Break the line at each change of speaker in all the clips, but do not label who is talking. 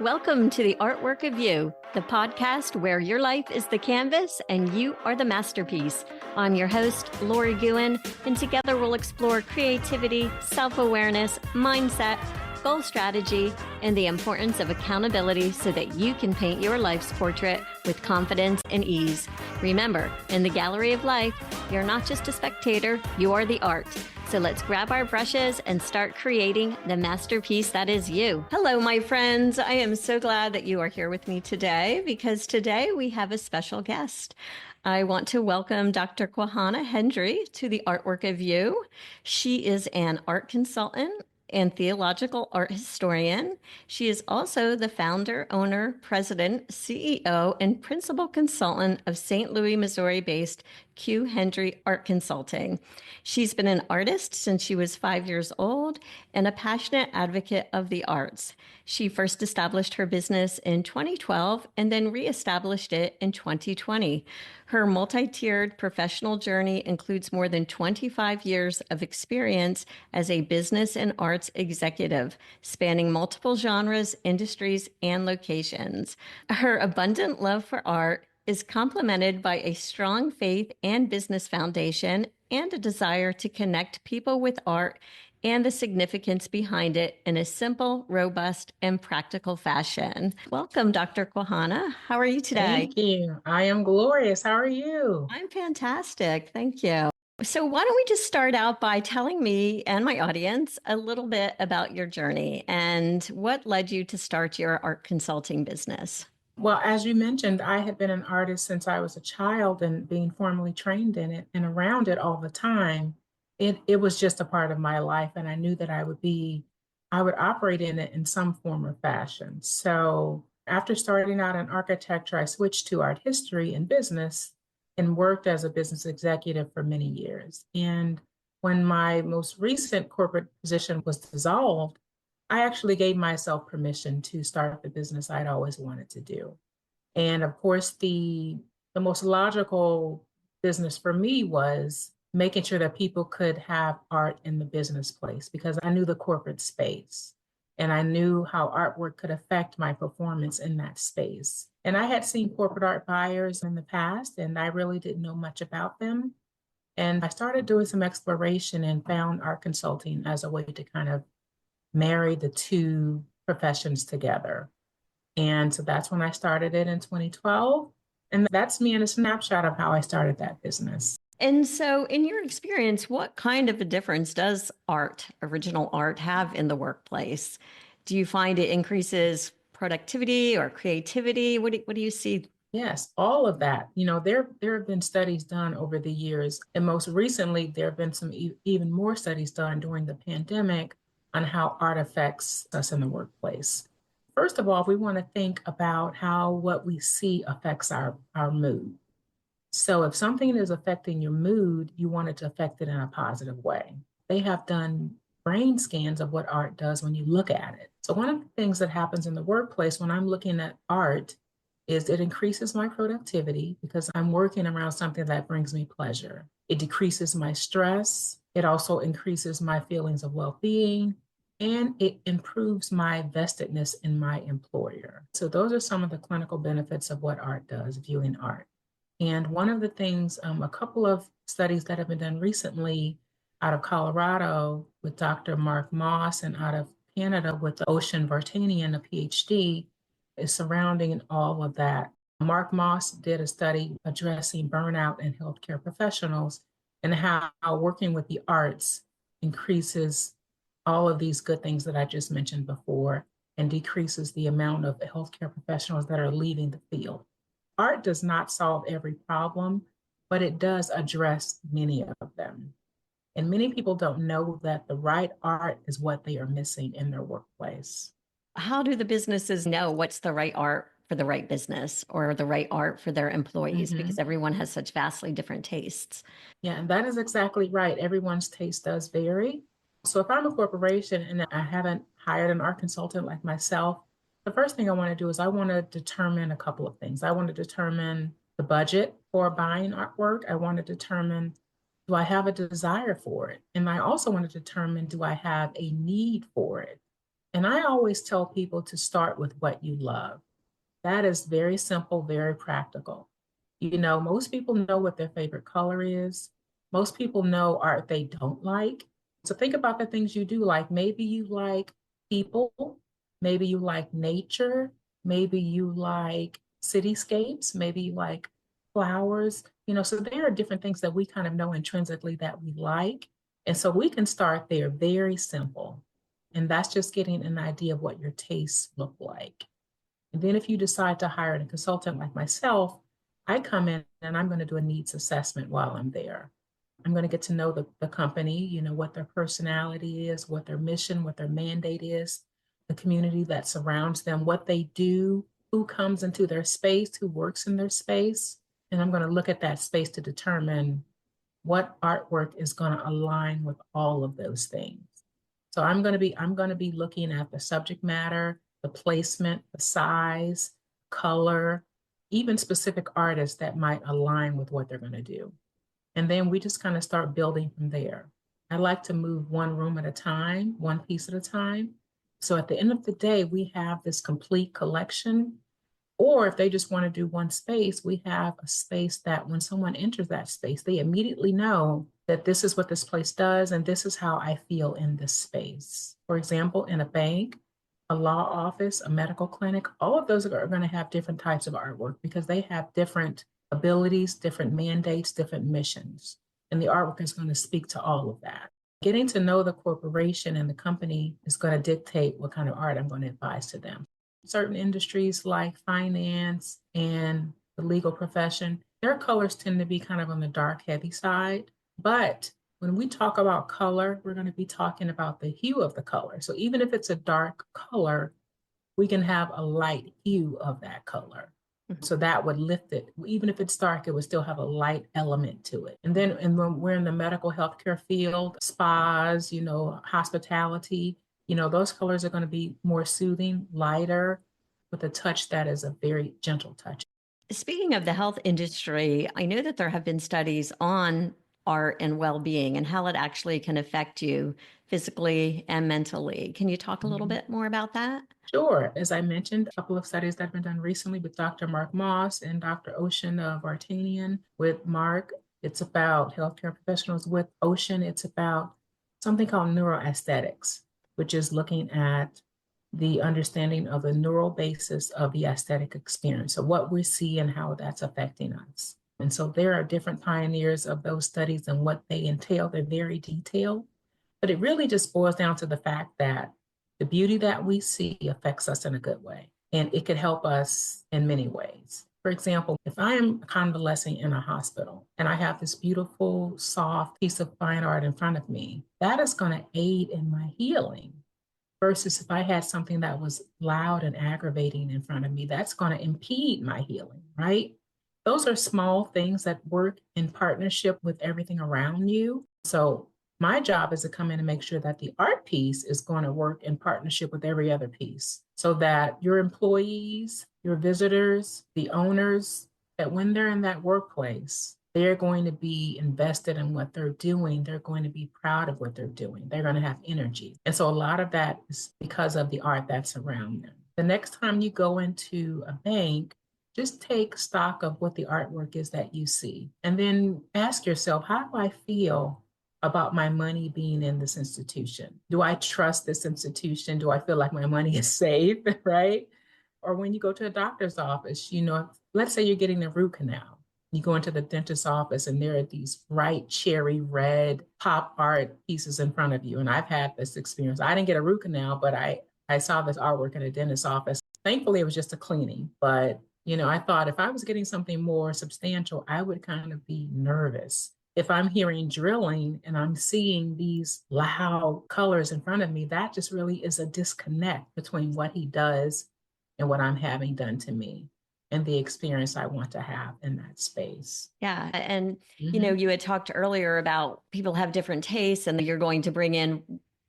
Welcome to the Artwork of You, the podcast where your life is the canvas and you are the masterpiece. I'm your host, Lori Gouhin, and together we'll explore creativity, self-awareness, mindset, goal strategy, and the importance of accountability so that you can paint your life's portrait with confidence and ease. Remember, in the gallery of life, you're not just a spectator, you are the art. So let's grab our brushes and start creating the masterpiece that is you. Hello, my friends. I am so glad that you are here with me today because today we have a special guest. I want to welcome Dr. Quahana Hendree to the Artwork of You. She is an art consultant and theological art historian. She is also the founder, owner, president, CEO, and principal consultant of St. Louis, Missouri-based Quahana Hendree Art Consulting. She's been an artist since she was 5 years old and a passionate advocate of the arts. She first established her business in 2012 and then reestablished it in 2020. Her multi-tiered professional journey includes more than 25 years of experience as a business and arts executive, spanning multiple genres, industries, and locations. Her abundant love for art is complemented by a strong faith and business foundation and a desire to connect people with art and the significance behind it in a simple, robust, and practical fashion. Welcome, Dr. Quahana. How are you today?
Thank you. I am glorious. How are you?
I'm fantastic. Thank you. So, why don't we just start out by telling me and my audience a little bit about your journey and what led you to start your art consulting business?
Well, as you mentioned, I had been an artist since I was a child and being formally trained in it and around it all the time. It was just a part of my life, and I knew that I would operate in it in some form or fashion. So after starting out in architecture, I switched to art history and business and worked as a business executive for many years. And when my most recent corporate position was dissolved, I actually gave myself permission to start the business I'd always wanted to do. And of course, the most logical business for me was making sure that people could have art in the business place because I knew the corporate space and I knew how artwork could affect my performance in that space. And I had seen corporate art buyers in the past and I really didn't know much about them. And I started doing some exploration and found art consulting as a way to kind of marry the two professions together. And so that's when I started it in 2012. And that's me in a snapshot of how I started that business.
And so, in your experience, what kind of a difference does art, original art, have in the workplace? Do you find it increases productivity or creativity? What do you see?
Yes, all of that. There have been studies done over the years. And most recently, there have been some even more studies done during the pandemic on how art affects us in the workplace. First of all, we want to think about how what we see affects our mood. So if something is affecting your mood, you want it to affect it in a positive way. They have done brain scans of what art does when you look at it. So one of the things that happens in the workplace when I'm looking at art is it increases my productivity because I'm working around something that brings me pleasure. It decreases my stress. It also increases my feelings of well-being and it improves my vestedness in my employer. So those are some of the clinical benefits of what art does, viewing art. And one of the things, a couple of studies that have been done recently out of Colorado with Dr. Mark Moss and out of Canada with Ocean Vartanian, a PhD, is surrounding all of that. Mark Moss did a study addressing burnout in healthcare professionals and how working with the arts increases all of these good things that I just mentioned before and decreases the amount of healthcare professionals that are leaving the field. Art does not solve every problem, but it does address many of them. And many people don't know that the right art is what they are missing in their workplace.
How do the businesses know what's the right art for the right business or the right art for their employees? Because everyone has such vastly different tastes.
Yeah, and that is exactly right. Everyone's taste does vary. So if I'm a corporation and I haven't hired an art consultant like myself, the first thing I want to do is I want to determine a couple of things. I want to determine the budget for buying artwork. I want to determine, do I have a desire for it? And I also want to determine, do I have a need for it? And I always tell people to start with what you love. That is very simple, very practical. Most people know what their favorite color is. Most people know art they don't like. So think about the things you do like. Maybe you like people, maybe you like nature, maybe you like cityscapes, maybe you like flowers. So there are different things that we kind of know intrinsically that we like. And so we can start there, very simple. And that's just getting an idea of what your tastes look like. And then if you decide to hire a consultant like myself, I come in and I'm going to do a needs assessment while I'm there. I'm going to get to know the company, what their personality is, what their mission, what their mandate is, the community that surrounds them, what they do, who comes into their space, who works in their space. And I'm going to look at that space to determine what artwork is going to align with all of those things. So I'm going to be looking at the subject matter, the placement, the size, color, even specific artists that might align with what they're going to do. And then we just kind of start building from there. I like to move one room at a time, one piece at a time. So at the end of the day, we have this complete collection. Or if they just want to do one space, we have a space that when someone enters that space, they immediately know that this is what this place does and this is how I feel in this space. For example, in a bank, a law office, a medical clinic, all of those are going to have different types of artwork because they have different abilities, different mandates, different missions. And the artwork is going to speak to all of that. Getting to know the corporation and the company is going to dictate what kind of art I'm going to advise to them. Certain industries like finance and the legal profession, their colors tend to be kind of on the dark, heavy side. But when we talk about color, we're going to be talking about the hue of the color. So even if it's a dark color, we can have a light hue of that color. So that would lift it. Even if it's dark, it would still have a light element to it. And when we're in the medical healthcare field, spas, hospitality, those colors are going to be more soothing, lighter, with a touch that is a very gentle touch.
Speaking of the health industry, I know that there have been studies on art and well-being and how it actually can affect you physically and mentally. Can you talk a little bit more about that?
Sure. As I mentioned, a couple of studies that have been done recently with Dr. Mark Moss and Dr. Ocean Vartanian. With Mark, it's about healthcare professionals. With Ocean, it's about something called neuroaesthetics, which is looking at the understanding of the neural basis of the aesthetic experience. So what we see and how that's affecting us. And so there are different pioneers of those studies and what they entail. They're very detailed, but it really just boils down to the fact that the beauty that we see affects us in a good way, and it could help us in many ways. For example, if I am convalescing in a hospital and I have this beautiful, soft piece of fine art in front of me, that is going to aid in my healing. Versus if I had something that was loud and aggravating in front of me, that's going to impede my healing, right? Those are small things that work in partnership with everything around you. So my job is to come in and make sure that the art piece is going to work in partnership with every other piece so that your employees, your visitors, the owners, that when they're in that workplace, they're going to be invested in what they're doing. They're going to be proud of what they're doing. They're going to have energy. And so a lot of that is because of the art that's around them. The next time you go into a bank, just take stock of what the artwork is that you see. And then ask yourself, how do I feel about my money being in this institution? Do I trust this institution? Do I feel like my money is safe, right? Or when you go to a doctor's office, let's say you're getting a root canal. You go into the dentist's office and there are these bright cherry red pop art pieces in front of you. And I've had this experience. I didn't get a root canal, but I saw this artwork in a dentist's office. Thankfully, it was just a cleaning. But, I thought if I was getting something more substantial, I would kind of be nervous. If I'm hearing drilling and I'm seeing these loud colors in front of me, that just really is a disconnect between what he does and what I'm having done to me and the experience I want to have in that space.
Yeah. And, you had talked earlier about people have different tastes and you're going to bring in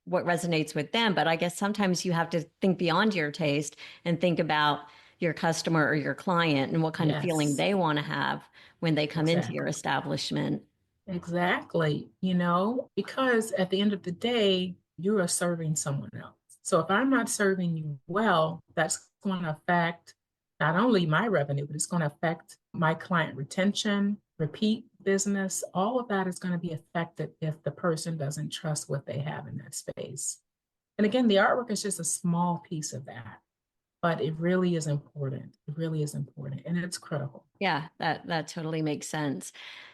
what resonates with them. But I guess sometimes you have to think beyond your taste and think about your customer or your client and what kind of feeling they want to have when they come into your establishment.
Exactly. Because at the end of the day, you are serving someone else. So if I'm not serving you well, that's going to affect not only my revenue, but it's going to affect my client retention, repeat business. All of that is going to be affected if the person doesn't trust what they have in that space. And again, the artwork is just a small piece of that, but it really is important. It really is important, and it's critical.
Yeah, that totally makes sense.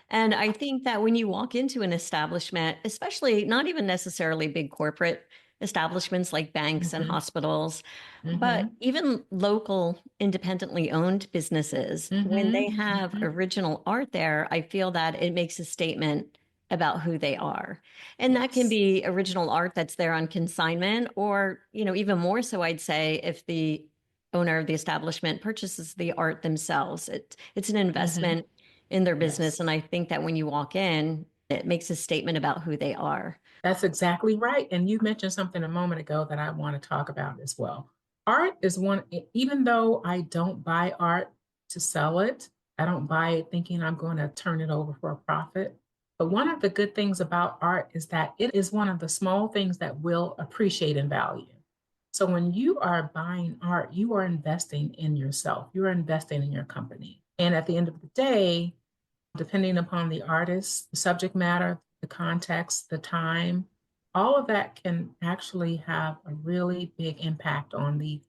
And I think that when you walk into an establishment, especially not even necessarily big corporate establishments like banks and
Mm-hmm.
hospitals, but
Mm-hmm.
even local independently owned businesses, when they
Mm-hmm.
have
Mm-hmm.
original art there, I feel that it makes a statement about who they are. And that can
Yes.
be original art that's there on consignment, or, even more so, I'd say, if the owner of the establishment purchases the art themselves. It's an
Mm-hmm.
investment in their business.
Yes.
And I think that when you walk in, it makes a statement about who they are.
That's exactly right. And you mentioned something a moment ago that I want to talk about as well. Art is one, even though I don't buy art to sell it, I don't buy it thinking I'm going to turn it over for a profit. But one of the good things about art is that it is one of the small things that will appreciate in value. So when you are buying art, you are investing in yourself, you are investing in your company. And at the end of the day, depending upon the artist, the subject matter, the context, the time, all of that can actually have a really big impact on the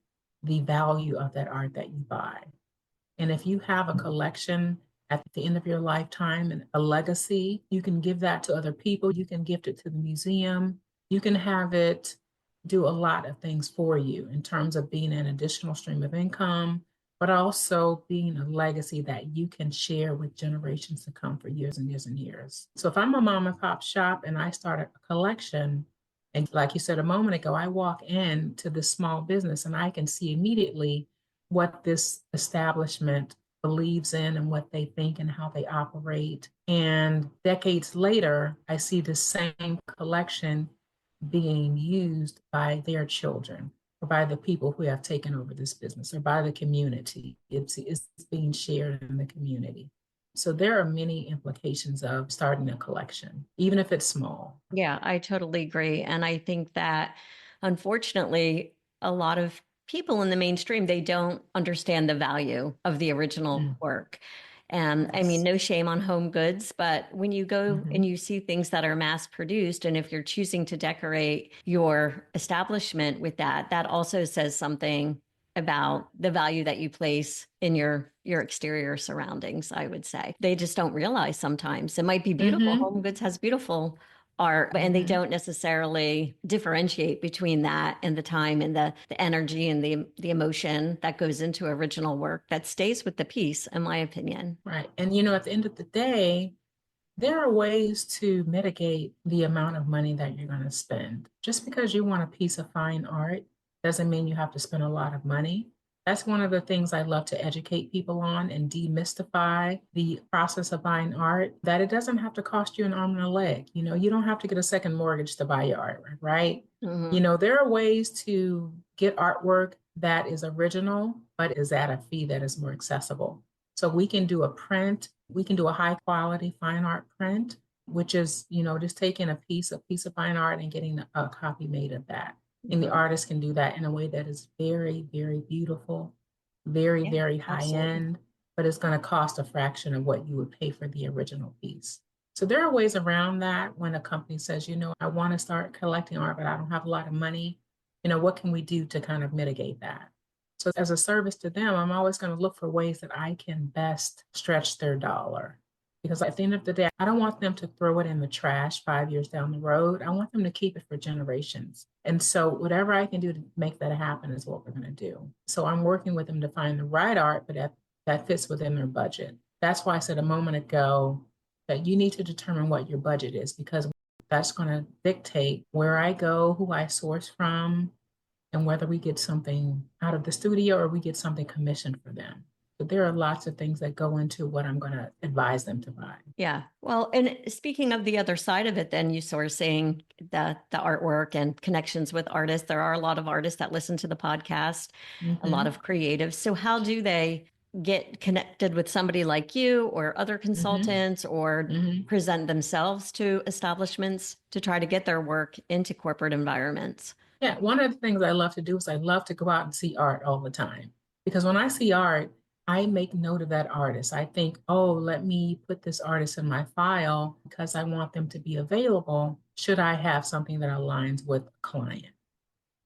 value of that art that you buy. And if you have a collection at the end of your lifetime and a legacy, you can give that to other people. You can gift it to the museum. You can have it do a lot of things for you in terms of being an additional stream of income, but also being a legacy that you can share with generations to come for years and years and years. So if I'm a mom and pop shop and I start a collection, and like you said a moment ago, I walk into this small business and I can see immediately what this establishment believes in and what they think and how they operate. And decades later, I see the same collection being used by their children or by the people who have taken over this business or by the community. It's being shared in the community. So there are many implications of starting a collection, even if it's small.
Yeah, I totally agree. And I think that unfortunately, a lot of people in the mainstream, they don't understand the value of the original
Mm,
work. And I mean,
yes.
no shame on home goods, but when you go
Mm-hmm.
and you see things that are mass produced, and if you're choosing to decorate your establishment with that, that also says something about the value that you place in your exterior surroundings, I would say. They just don't realize sometimes. It might be beautiful.
Mm-hmm.
Home goods has beautiful art, and they
Mm-hmm.
don't necessarily differentiate between that and the time and the energy and the emotion that goes into original work that stays with the piece, in my opinion.
Right. And at the end of the day, there are ways to mitigate the amount of money that you're going to spend. Just because you want a piece of fine art doesn't mean you have to spend a lot of money. That's one of the things I love to educate people on and demystify the process of buying art, that it doesn't have to cost you an arm and a leg. You don't have to get a second mortgage to buy your artwork, right?
Hmm.
There are ways to get artwork that is original, but is at a fee that is more accessible. So we can do a print, we can do a high quality fine art print, which is, just taking a piece of fine art and getting a copy made of that. And the artist can do that in a way that is very, very beautiful, very,
Yeah,
very high
absolutely.
end, but it's going to cost a fraction of what you would pay for the original piece. So there are ways around that when a company says, I want to start collecting art, but I don't have a lot of money. What can we do to kind of mitigate that? So as a service to them, I'm always going to look for ways that I can best stretch their dollar. Because at the end of the day, I don't want them to throw it in the trash 5 years down the road. I want them to keep it for generations. And so whatever I can do to make that happen is what we're going to do. So I'm working with them to find the right art, but that fits within their budget. That's why I said a moment ago that you need to determine what your budget is, because that's going to dictate where I go, who I source from, and whether we get something out of the studio or we get something commissioned for them. But there are lots of things that go into what I'm going to advise them to buy.
Yeah. Well, and speaking of the other side of it, then you sourcing the artwork and connections with artists. There are a lot of artists that listen to the podcast, a lot
Mm-hmm.
of creatives. So how do they get connected with somebody like you or other
Mm-hmm.
consultants, or
Mm-hmm.
present themselves to establishments to try to get their work into corporate environments?
Yeah, one of the things I love to do is I love to go out and see art all the time. Because when I see art, I make note of that artist. I think, oh, let me put this artist in my file because I want them to be available should I have something that aligns with a client.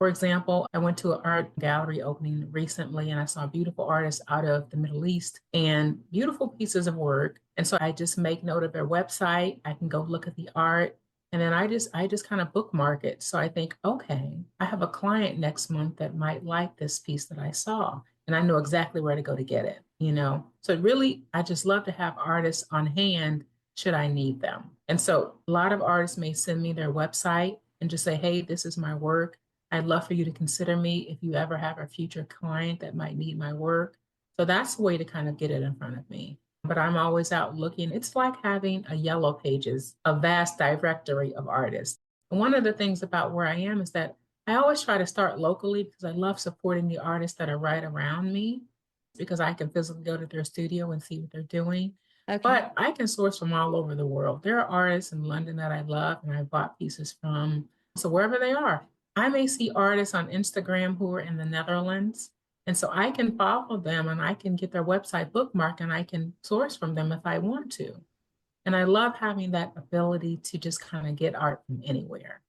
For example, I went to an art gallery opening recently and I saw beautiful artists out of the Middle East and beautiful pieces of work. And so I just make note of their website. I can go look at the art and then I just kind of bookmark it. So I think, okay, I have a client next month that might like this piece that I saw and I know exactly where to go to get it. So really, I just love to have artists on hand should I need them. And so a lot of artists may send me their website and just say, hey, this is my work. I'd love for you to consider me if you ever have a future client that might need my work. So that's a way to kind of get it in front of me. But I'm always out looking. It's like having a yellow pages, a vast directory of artists. And one of the things about where I am is that I always try to start locally because I love supporting the artists that are right around me because I can physically go to their studio and see what they're doing.
Okay.
But I can source from all over the world. There are artists in London that I love and I bought pieces from. So wherever they are, I may see artists on Instagram who are in the Netherlands. And so I can follow them and I can get their website bookmarked and I can source from them if I want to. And I love having that ability to just kind of get art from anywhere.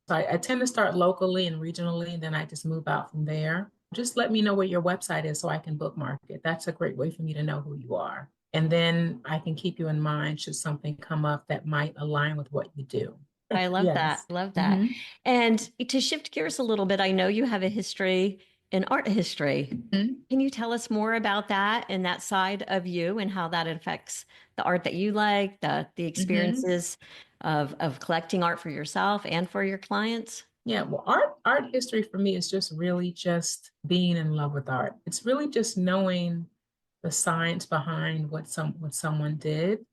So I tend to start locally and regionally, and then I just move out from there. Just let me know where your website is so I can bookmark it. That's a great way for me to know who you are. And then I can keep you in mind should something come up that might align with what you do.
I love that.
Yes.
Love that.
Mhm.
And to shift gears a little bit, I know you have a history in art history.
Mhm.
Can you tell us more about that and that side of you and how that affects the art that you like, the
Mhm.
experiences of collecting art for yourself and for your clients?
Yeah, well, art history for me is just really just being in love with art. It's really just knowing the science behind what someone did.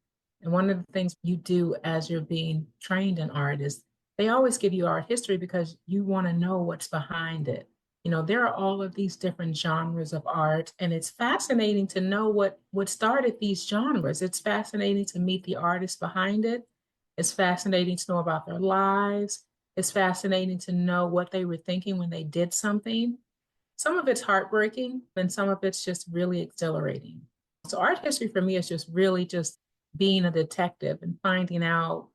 And one of the things you do as you're being trained in art is they always give you art history because you want to know what's behind it. There are all of these different genres of art, and it's fascinating to know what started these genres. It's fascinating to meet the artists behind it. It's fascinating to know about their lives. It's fascinating to know what they were thinking when they did something. Some of it's heartbreaking and some of it's just really exhilarating. So art history for me is just really just being a detective and finding out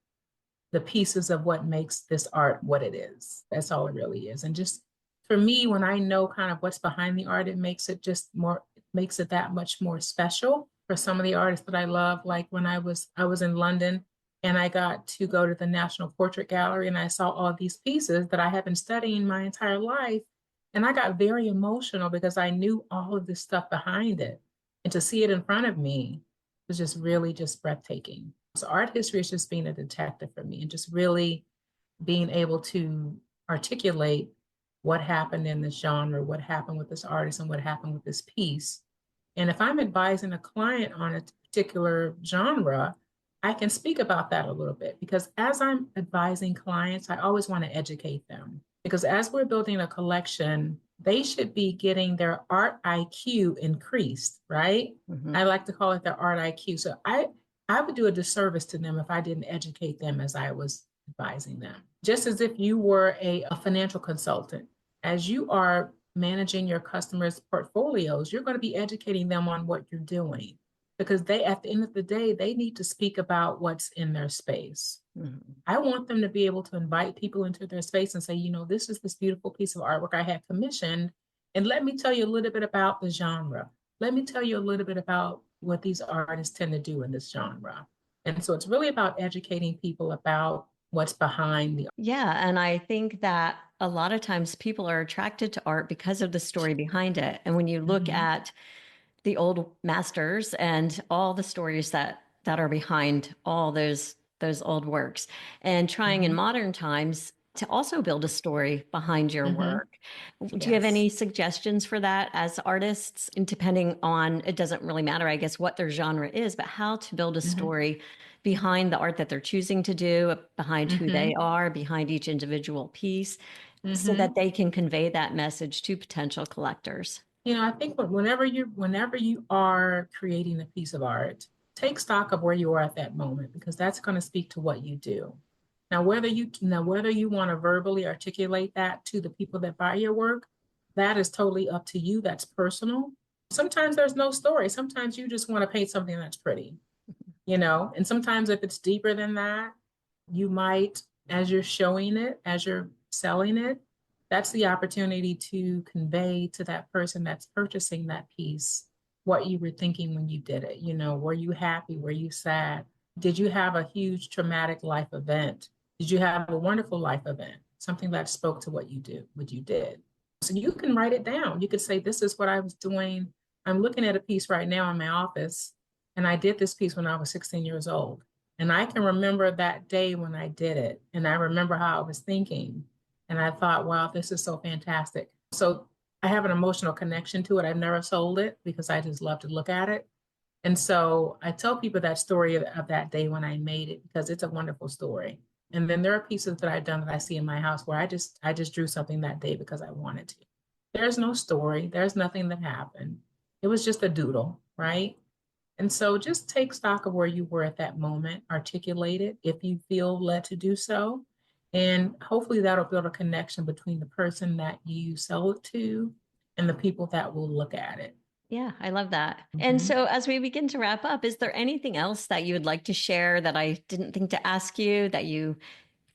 the pieces of what makes this art what it is. That's all it really is. And just for me, when I know kind of what's behind the art, it makes it just more, it makes it that much more special for some of the artists that I love. Like when I was in London and I got to go to the National Portrait Gallery and I saw all these pieces that I have been studying my entire life. And I got very emotional because I knew all of this stuff behind it. And to see it in front of me was just really just breathtaking. So art history is just being a detective for me and just really being able to articulate what happened in this genre, what happened with this artist, and what happened with this piece. And if I'm advising a client on a particular genre, I can speak about that a little bit because as I'm advising clients, I always want to educate them. Because as we're building a collection, they should be getting their art IQ increased, right?
Mhm.
I like to call it their art IQ. So I would do a disservice to them if I didn't educate them as I was advising them. Just as if you were a financial consultant, as you are managing your customers' portfolios, you're going to be educating them on what you're doing because they, at the end of the day, they need to speak about what's in their space.
Mhm.
I want them to be able to invite people into their space and say, this is this beautiful piece of artwork I had commissioned. And let me tell you a little bit about the genre. Let me tell you a little bit about what these artists tend to do in this genre. And so it's really about educating people about what's behind the.
Yeah. And I think that a lot of times people are attracted to art because of the story behind it. And when you look
Mhm.
at the old masters and all the stories that are behind all those old works and trying in
Mhm.
modern times to also build a story behind your
Mhm.
work. Do you have
Yes.
any suggestions for that as artists? And depending on, it doesn't really matter, I guess, what their genre is, but how to build a
Mhm.
story behind the art that they're choosing to do, behind who they
Mhm.
are, behind each individual piece, so that
Mhm.
they can convey that message to potential collectors.
I think whenever you are creating a piece of art, take stock of where you are at that moment because that's going to speak to what you do. Now whether you want to verbally articulate that to the people that buy your work, that is totally up to you. That's personal. Sometimes there's no story. Sometimes you just want to paint something that's pretty, and sometimes if it's deeper than that, you might, as you're showing it, as you're selling it, that's the opportunity to convey to that person that's purchasing that piece what you were thinking when you did it. Were you happy? Were you sad? Did you have a huge traumatic life event? Did you have a wonderful life event? Something that spoke to what you did. So you can write it down. You could say, this is what I was doing. I'm looking at a piece right now in my office, and I did this piece when I was 16 years old. And I can remember that day when I did it. And I remember how I was thinking. And I thought, wow, this is so fantastic. So I have an emotional connection to it. I've never sold it because I just love to look at it. And so I tell people that story of that day when I made it because it's a wonderful story. And then there are pieces that I've done that I see in my house where I just drew something that day because I wanted to. There's no story. There's nothing that happened. It was just a doodle, right? And so just take stock of where you were at that moment, articulate it if you feel led to do so. And hopefully that'll build a connection between the person that you sell it to and the people that will look at it.
Yeah, I love that. And so as we begin to wrap up, is there anything else that you would like to share that I didn't think to ask you that you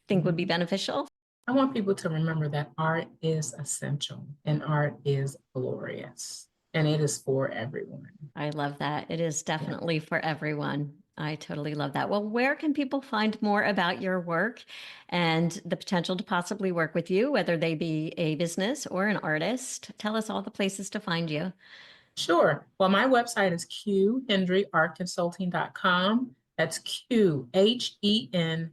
think would be beneficial?
I want people to remember that art is essential and art is glorious and it is for everyone.
I love that. It is definitely for everyone. I totally love that. Well, where can people find more about your work and the potential to possibly work with you, whether they be a business or an artist? Tell us all the places to find you.
Sure. Well, my website is QHendreeArtConsulting.com. That's QHENDREE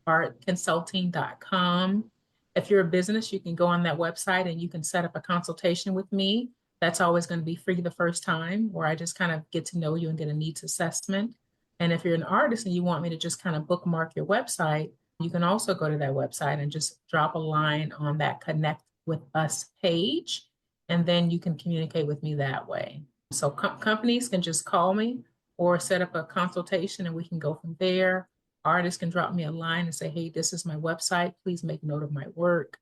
artconsulting.com. If you're a business, you can go on that website and you can set up a consultation with me. That's always going to be free the first time, where I just kind of get to know you and get a needs assessment. And if you're an artist and you want me to just kind of bookmark your website, you can also go to that website and just drop a line on that Connect with Us page. And then you can communicate with me that way. So companies can just call me or set up a consultation and we can go from there. Artists can drop me a line and say, hey, this is my website. Please make note of my work.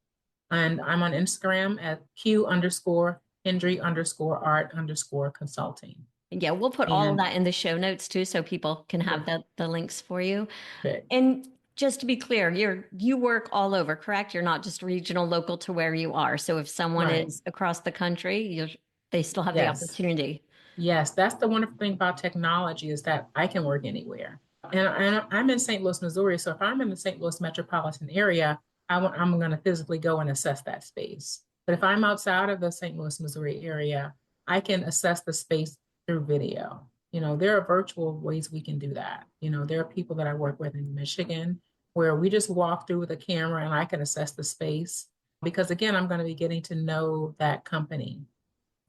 And I'm on Instagram at Q_Hendree_art_consulting.
Yeah, we'll put all of that in the show notes too, so people can have the links for you.
Okay.
And just to be clear, you work all over, correct? You're not just regional, local to where you are. So if someone is across the country, they still have the opportunity.
Yes, that's the wonderful thing about technology is that I can work anywhere. And I'm in St. Louis, Missouri. So if I'm in the St. Louis metropolitan area, I'm going to physically go and assess that space. But if I'm outside of the St. Louis, Missouri area, I can assess the space through video. There are virtual ways we can do that. There are people that I work with in Michigan where we just walk through with a camera and I can assess the space. Because again, I'm going to be getting to know that company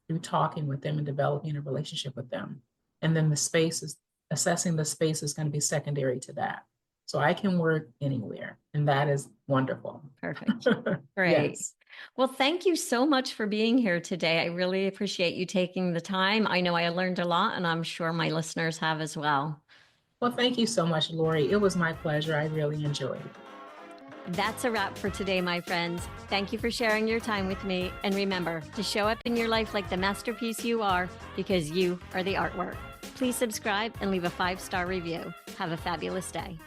through talking with them and developing a relationship with them. And then assessing the space is going to be secondary to that. So I can work anywhere, and that is wonderful.
Perfect. Great. Yes. Well, thank you so much for being here today. I really appreciate you taking the time. I know I learned a lot, and I'm sure my listeners have as well.
Well, thank you so much, Lori. It was my pleasure. I really enjoyed it.
That's a wrap for today, my friends. Thank you for sharing your time with me. And remember to show up in your life like the masterpiece you are, because you are the artwork. Please subscribe and leave a 5-star review. Have a fabulous day.